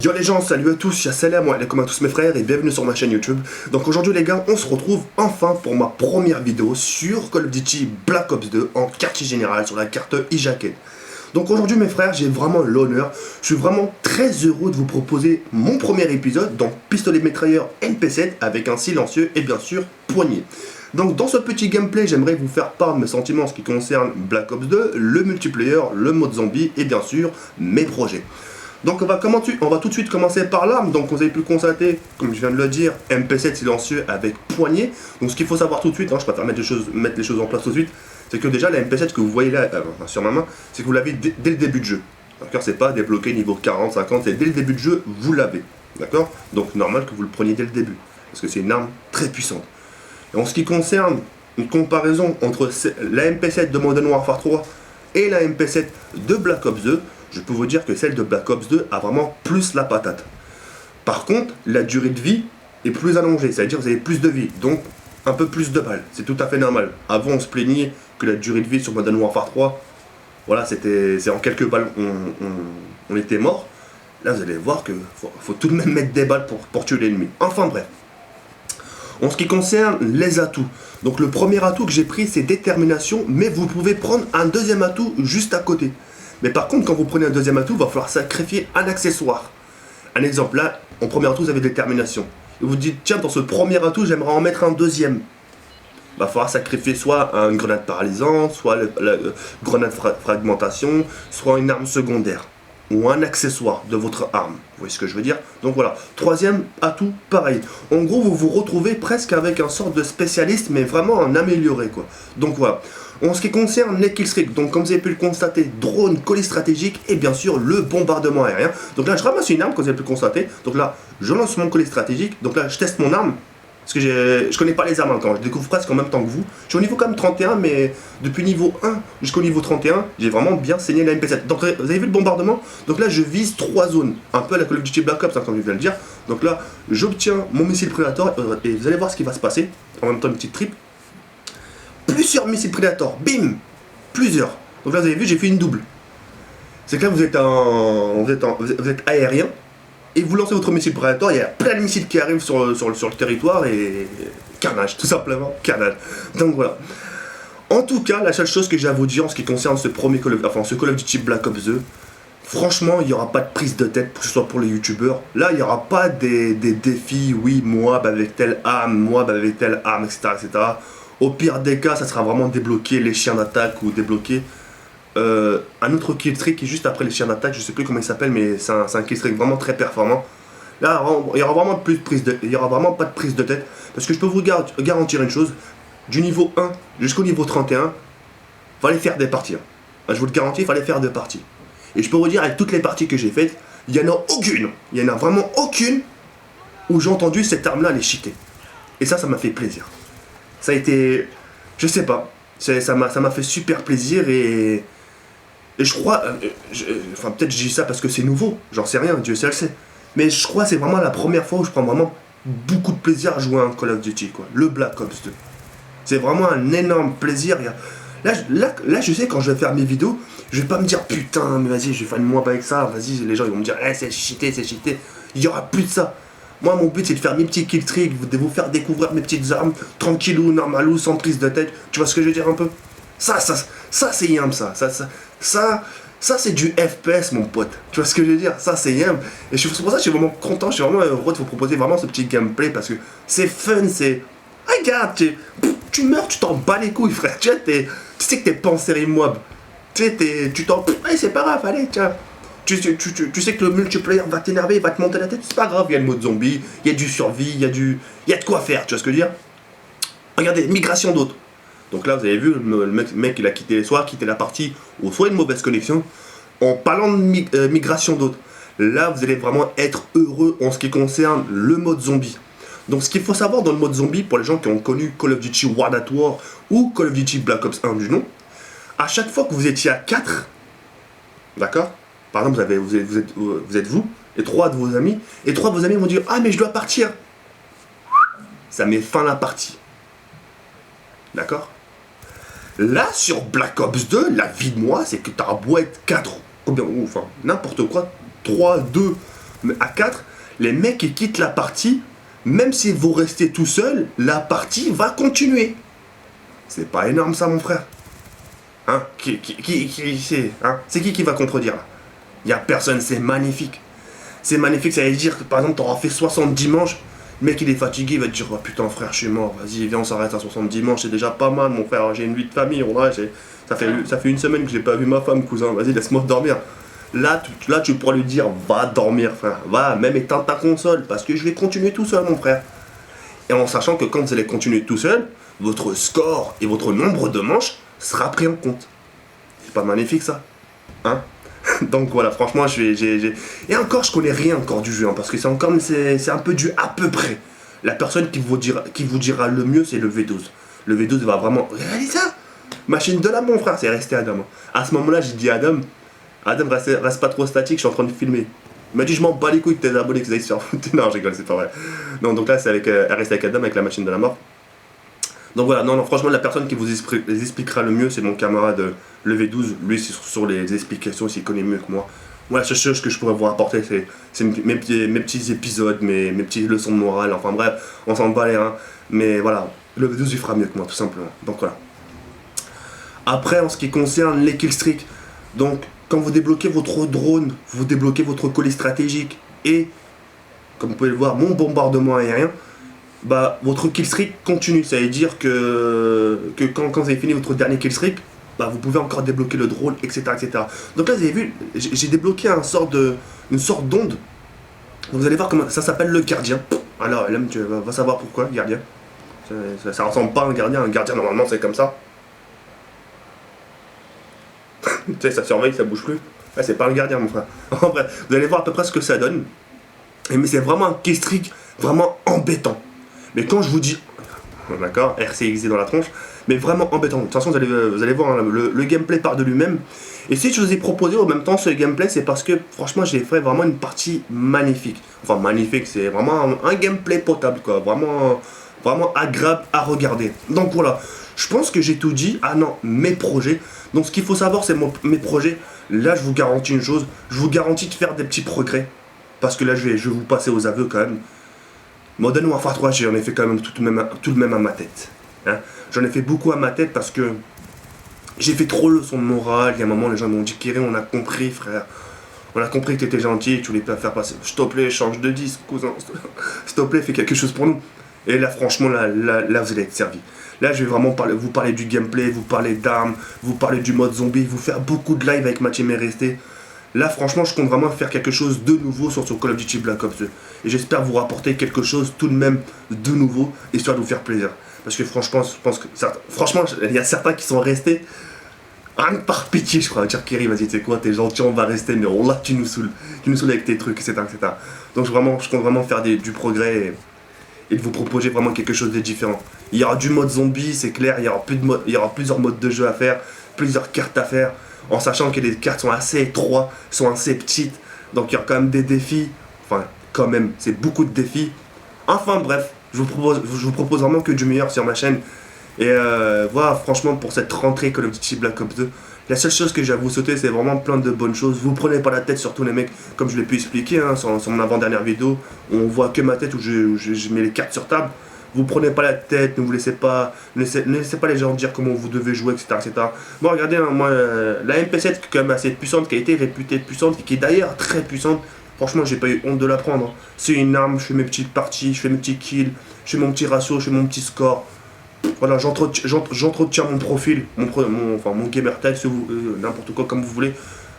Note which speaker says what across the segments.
Speaker 1: Yo les gens, salut à tous, salam alaikum à tous mes frères et bienvenue sur ma chaîne YouTube. Donc aujourd'hui les gars, on se retrouve enfin pour ma première vidéo sur Call of Duty Black Ops 2 en quartier général sur la carte e-jacket. Donc aujourd'hui mes frères, j'ai vraiment l'honneur, je suis vraiment très heureux de vous proposer mon premier épisode, donc pistolet mitrailleur MP7 avec un silencieux et bien sûr poignée. Donc dans ce petit gameplay, j'aimerais vous faire part de mes sentiments en ce qui concerne Black Ops 2, le multiplayer, le mode zombie et bien sûr mes projets. Donc on va tout de suite commencer par l'arme. Donc vous avez pu le constater, comme je viens de le dire, MP7 silencieux avec poignée. Donc ce qu'il faut savoir tout de suite, je préfère mettre les choses en place tout de suite, c'est que déjà la MP7 que vous voyez là sur ma main, c'est que vous l'avez dès le début de jeu. D'accord, c'est pas débloqué niveau 40, 50, c'est dès le début de jeu, vous l'avez. D'accord, donc normal que vous le preniez dès le début, parce que c'est une arme très puissante. Et en ce qui concerne une comparaison entre la MP7 de Modern Warfare 3 et la MP7 de Black Ops 2, je peux vous dire que celle de Black Ops 2 a vraiment plus la patate. Par contre, la durée de vie est plus allongée, c'est-à-dire que vous avez plus de vie, donc un peu plus de balles. C'est tout à fait normal. Avant, on se plaignait que la durée de vie sur Modern Warfare 3, voilà, c'est en quelques balles, on était mort. Là, vous allez voir que faut tout de même mettre des balles pour tuer l'ennemi. Enfin bref. En ce qui concerne les atouts, donc le premier atout que j'ai pris, c'est détermination, mais vous pouvez prendre un deuxième atout juste à côté. Mais par contre, quand vous prenez un deuxième atout, il va falloir sacrifier un accessoire. Un exemple, là, en premier atout, vous avez détermination. Et vous dites, tiens, dans ce premier atout, j'aimerais en mettre un deuxième. Il va falloir sacrifier soit une grenade paralysante, soit la grenade fragmentation, soit une arme secondaire. Ou un accessoire de votre arme. Vous voyez ce que je veux dire? Donc voilà. Troisième atout, pareil. En gros, vous vous retrouvez presque avec un sorte de spécialiste, mais vraiment un amélioré, quoi. Donc voilà. En ce qui concerne les killstreaks, donc comme vous avez pu le constater, drone, colis stratégique et bien sûr le bombardement aérien. Donc là, je ramasse une arme, comme vous avez pu le constater. Donc là, je lance mon colis stratégique. Donc là, je teste mon arme. Parce que je connais pas les armes encore, je découvre presque en même temps que vous. Je suis au niveau quand même 31, mais depuis niveau 1 jusqu'au niveau 31, j'ai vraiment bien saigné la MP7. Donc vous avez vu le bombardement? Donc là je vise 3 zones, un peu à la Call of Duty Black Ops, comme je viens de le dire. Donc là j'obtiens mon missile Predator, et vous allez voir ce qui va se passer. En même temps une petite trip. Plusieurs missiles Predator, bim. Plusieurs. Donc là vous avez vu, j'ai fait une double. C'est que là vous êtes aérien. Et vous lancez votre missile Predator, il y a plein de missiles qui arrivent sur le territoire et carnage, tout simplement, carnage. Donc voilà. En tout cas, la seule chose que j'ai à vous dire en ce qui concerne ce Call of Duty Black Ops 2, franchement, il n'y aura pas de prise de tête, que ce soit pour les youtubeurs. Là, il n'y aura pas des défis, oui, moi avec telle arme, etc., etc. Au pire des cas, ça sera vraiment débloquer les chiens d'attaque ou débloquer un autre killstreak qui est juste après les chiens d'attaque, je sais plus comment il s'appelle, mais c'est un killstreak vraiment très performant. Là, il y aura vraiment pas de prise de tête, parce que je peux vous garantir une chose, du niveau 1 jusqu'au niveau 31, fallait faire des parties. Je vous le garantis, il fallait faire des parties. Et je peux vous dire, avec toutes les parties que j'ai faites, il n'y en a vraiment aucune où j'ai entendu cette arme-là aller cheater. Et ça m'a fait plaisir. Ça a été, je sais pas, ça m'a fait super plaisir et je crois, enfin peut-être je dis ça parce que c'est nouveau, j'en sais rien, Dieu seul sait. Mais je crois que c'est vraiment la première fois où je prends vraiment beaucoup de plaisir à jouer à un Call of Duty, quoi. Le Black Ops 2. C'est vraiment un énorme plaisir. Là, je sais quand je vais faire mes vidéos, je vais pas me dire putain, mais vas-y, je vais faire une mob avec ça, vas-y, les gens ils vont me dire, c'est cheaté, c'est cheaté. Il y aura plus de ça. Moi, mon but c'est de faire mes petits killstreaks, de vous faire découvrir mes petites armes, tranquillou, normalou, sans prise de tête. Tu vois ce que je veux dire un peu? Ça c'est yam, ça c'est du FPS, mon pote. Tu vois ce que je veux dire? Ça c'est yam. Et c'est pour ça que je suis vraiment content, je suis vraiment heureux de vous proposer vraiment ce petit gameplay parce que c'est fun, c'est. Regarde, tu meurs, tu t'en bats les couilles, frère. Tu sais que t'es pas en série mob. Tu t'en. C'est pas grave, allez, tiens. Tu sais que le multiplayer va t'énerver, il va te monter la tête, c'est pas grave, il y a le mode zombie, il y a du survie, il y a de quoi faire, tu vois ce que je veux dire? Regardez, migration d'hôtes. Donc là, vous avez vu, le mec il a quitté la partie, ou soit une mauvaise connexion. En parlant de migration d'hôtes, là, vous allez vraiment être heureux en ce qui concerne le mode zombie. Donc ce qu'il faut savoir dans le mode zombie, pour les gens qui ont connu Call of Duty World at War ou Call of Duty Black Ops 1 du nom, à chaque fois que vous étiez à 4, d'accord? Par exemple, vous êtes vous, et 3 de vos amis, et 3 de vos amis vont dire « Ah, mais je dois partir !» Ça met fin à la partie. D'accord? Là, sur Black Ops 2, la vie de moi, c'est que t'as beau être 4, ou bien, enfin, n'importe quoi, 3, 2, Mais à 4, les mecs qui quittent la partie, même si vous restez tout seul, la partie va continuer. C'est pas énorme ça, mon frère. Hein? C'est qui va contredire là? Y a personne, c'est magnifique. C'est magnifique, ça veut dire que par exemple, t'auras fait 60 dimanches, le mec il est fatigué, il va te dire, oh putain frère, je suis mort, vas-y, viens, on s'arrête à 60 dimanches, c'est déjà pas mal, mon frère, j'ai une vie de famille, ouais, ça fait une semaine que j'ai pas vu ma femme, cousin, vas-y, laisse-moi dormir. Là, tu pourras lui dire, va dormir, frère, va, même éteindre ta console, parce que je vais continuer tout seul, mon frère. Et en sachant que quand vous allez continuer tout seul, votre score et votre nombre de manches sera pris en compte. C'est pas magnifique ça? Hein? Donc voilà, franchement, et encore, je connais rien encore du jeu, hein, parce que c'est un peu du à peu près. La personne qui vous dira le mieux, c'est le V12. Le V12 va vraiment... Regardez ça! Machine de la mon frère, c'est resté Adam. À ce moment-là, j'ai dit à Adam, reste pas trop statique, je suis en train de filmer. Il m'a dit, je m'en bats les couilles de tes abonnés qu'ils aillent se faire foutre. Non, je rigole, c'est pas vrai. Non, donc là, c'est reste avec Adam, avec la machine de la mort. Donc voilà, non, franchement, la personne qui vous expliquera le mieux, c'est mon camarade le V12. Lui, c'est sur les explications, s'il connaît mieux que moi. Moi, la seule chose que je pourrais vous rapporter, c'est mes petits épisodes, mes petites leçons de morale. Enfin bref, on s'en bat les reins. Mais voilà, le V12, il fera mieux que moi, tout simplement. Donc voilà. Après, en ce qui concerne les killstreaks, donc quand vous débloquez votre drone, vous débloquez votre colis stratégique et, comme vous pouvez le voir, mon bombardement aérien, bah, votre killstreak continue. Ça veut dire que quand vous avez fini votre dernier killstreak, bah, vous pouvez encore débloquer le drone, etc. etc. Donc là, vous avez vu, j'ai débloqué une sorte d'onde. Vous allez voir comment ça s'appelle, le gardien. Alors, là, tu vas savoir pourquoi, le gardien. Ça ressemble pas à un gardien. Un gardien, normalement, c'est comme ça. Tu sais, ça surveille, ça bouge plus. Là, c'est pas un gardien, mon frère. En bref, vous allez voir à peu près ce que ça donne. Mais c'est vraiment un killstreak vraiment embêtant. Mais quand je vous dis, d'accord, RCXD dans la tronche, mais vraiment embêtant. De toute façon, vous allez voir, hein, le gameplay part de lui-même. Et si je vous ai proposé en même temps ce gameplay, c'est parce que franchement, j'ai fait vraiment une partie magnifique. Enfin, magnifique, c'est vraiment un gameplay potable, quoi. Vraiment agréable à regarder. Donc voilà, je pense que j'ai tout dit. Ah non, mes projets. Donc ce qu'il faut savoir, c'est mes projets. Là, je vous garantis une chose, je vous garantis de faire des petits progrès. Parce que là, je vais vous passer aux aveux quand même. Modern Warfare 3, j'en ai fait quand même tout de même à ma tête. Hein. J'en ai fait beaucoup à ma tête parce que j'ai fait trop leçon de morale. Il y a un moment, les gens m'ont dit, Kiri, on a compris, frère. On a compris que tu étais gentil et que tu voulais pas faire passer. S'il te plaît, change de disque, cousin. S'il te plaît, fais quelque chose pour nous. Et là, franchement, là vous allez être servi. Là, je vais vraiment vous parler du gameplay, vous parler d'armes, vous parler du mode zombie, vous faire beaucoup de live avec ma team RST. Là, franchement, je compte vraiment faire quelque chose de nouveau sur Call of Duty Black Ops 2. Et j'espère vous rapporter quelque chose tout de même de nouveau, histoire de vous faire plaisir. Parce que franchement, je pense que franchement, il y a certains qui sont restés rien que par pitié, je crois. Dire, Kiri, vas-y, tu sais quoi, t'es gentil, on va rester, mais oh là, tu nous saoules. Tu nous saoules avec tes trucs, etc. etc. Donc, je compte vraiment faire du progrès et de vous proposer vraiment quelque chose de différent. Il y aura du mode zombie, c'est clair, il y aura plusieurs modes de jeu à faire, plusieurs cartes à faire, en sachant que les cartes sont assez étroites, sont assez petites, donc il y aura quand même des défis, enfin quand même, c'est beaucoup de défis. Enfin bref, je vous propose vraiment que du meilleur sur ma chaîne. Et voilà, franchement, pour cette rentrée Call of Duty Black Ops 2, la seule chose que j'ai à vous sauter, c'est vraiment plein de bonnes choses. Vous prenez pas la tête, surtout les mecs, comme je l'ai pu expliquer hein, sur mon avant-dernière vidéo. On voit que ma tête où je mets les cartes sur table. Vous prenez pas la tête, ne laissez pas les gens dire comment vous devez jouer, etc. etc. Bon, regardez, hein, moi, la MP7 qui est quand même assez puissante, qui a été réputée puissante, qui est d'ailleurs très puissante. Franchement, j'ai pas eu honte de la prendre. C'est une arme, je fais mes petites parties, je fais mes petits kills, je fais mon petit ratio, je fais mon petit score. Voilà, j'entretiens mon profil, mon gamer tag, n'importe quoi comme vous voulez.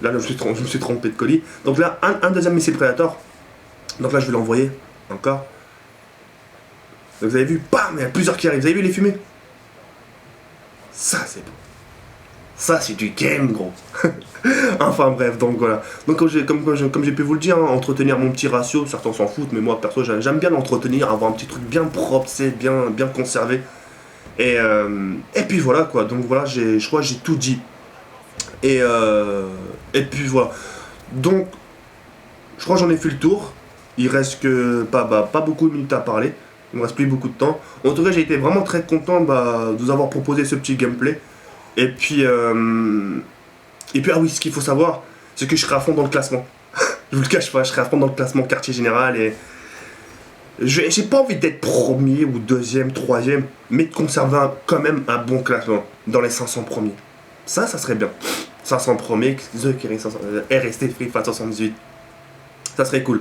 Speaker 1: Là, je me suis trompé de colis. Donc là, un deuxième missile Predator. Donc là, je vais l'envoyer encore. Donc vous avez vu, bam, il y a plusieurs qui arrivent. Vous avez vu les fumées? Ça, c'est beau. Ça, c'est du game, gros. Enfin bref, donc voilà. Donc comme j'ai pu vous le dire, hein, entretenir mon petit ratio, certains s'en foutent, mais moi, perso, j'aime bien l'entretenir, avoir un petit truc bien propre, c'est bien conservé. Et puis voilà quoi, donc voilà, je crois que j'ai tout dit. Et puis voilà. Donc, je crois que j'en ai fait le tour. Il reste que pas beaucoup de minutes à parler. Il me reste plus beaucoup de temps. En tout cas, j'ai été vraiment très content de vous avoir proposé ce petit gameplay. Et puis ah oui, ce qu'il faut savoir, c'est que je serai à fond dans le classement. Je vous le cache pas, je serai à fond dans le classement quartier général et j'ai pas envie d'être premier ou deuxième, troisième, mais de conserver quand même un bon classement dans les 500 premiers. Ça serait bien. 500 premiers, The Kering 500, RST Free Fat 78. Ça serait cool.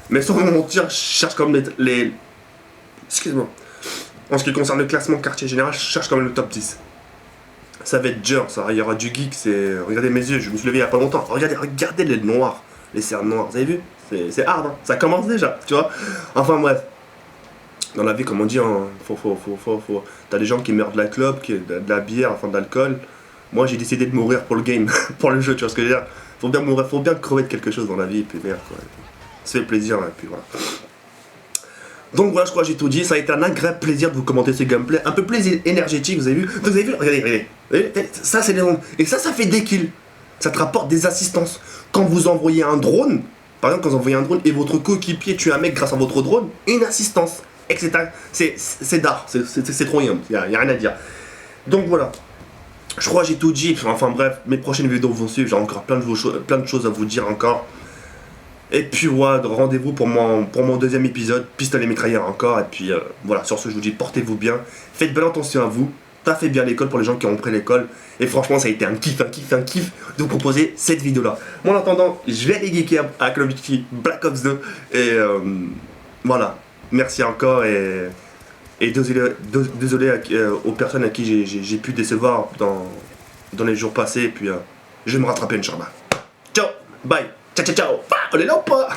Speaker 1: Mais sans vous mentir, je cherche comme les... Excuse-moi. En ce qui concerne le classement quartier général, je cherche quand même le top 10. Ça va être dur, ça. Il y aura du geek, c'est... Regardez mes yeux, je me suis levé il y a pas longtemps. Regardez les noirs, les cernes noires, vous avez vu? C'est hard, hein. Ça commence déjà, tu vois. Enfin bref. Dans la vie, comme on dit, hein, t'as des gens qui meurent de la clope, de la bière, enfin de l'alcool. Moi, j'ai décidé de mourir pour le game, pour le jeu, tu vois ce que je veux dire. Faut bien mourir, faut bien crever de quelque chose dans la vie, et puis merde, quoi. Ça fait plaisir, et puis voilà. Donc voilà, je crois que j'ai tout dit. Ça a été un agréable plaisir de vous commenter ce gameplay. Un peu plus énergétique, vous avez vu? Vous avez vu? Regardez. Ça, c'est les ondes. Et ça fait des kills. Ça te rapporte des assistances. Quand vous envoyez un drone, par exemple, quand vous envoyez un drone et votre coéquipier tue un mec grâce à votre drone, une assistance, etc. C'est d'art. C'est trop bien. Y a rien à dire. Donc voilà. Je crois que j'ai tout dit. Enfin bref, mes prochaines vidéos vont suivre. J'ai encore plein de choses à vous dire encore. Et puis voilà, rendez-vous pour mon deuxième épisode, pistolet mitrailleur encore. Et puis voilà, sur ce je vous dis portez-vous bien, faites belle attention à vous, taffez bien l'école pour les gens qui ont pris l'école. Et franchement ça a été un kiff de vous proposer cette vidéo là. Moi en attendant, je vais aller geeker à Call of Duty Black Ops 2. Et voilà, merci encore et désolé aux personnes à qui j'ai pu décevoir dans les jours passés. Et puis je vais me rattraper Inch'Allah. Ciao, bye. Ciao, ciao, ciao. On est là ou pas?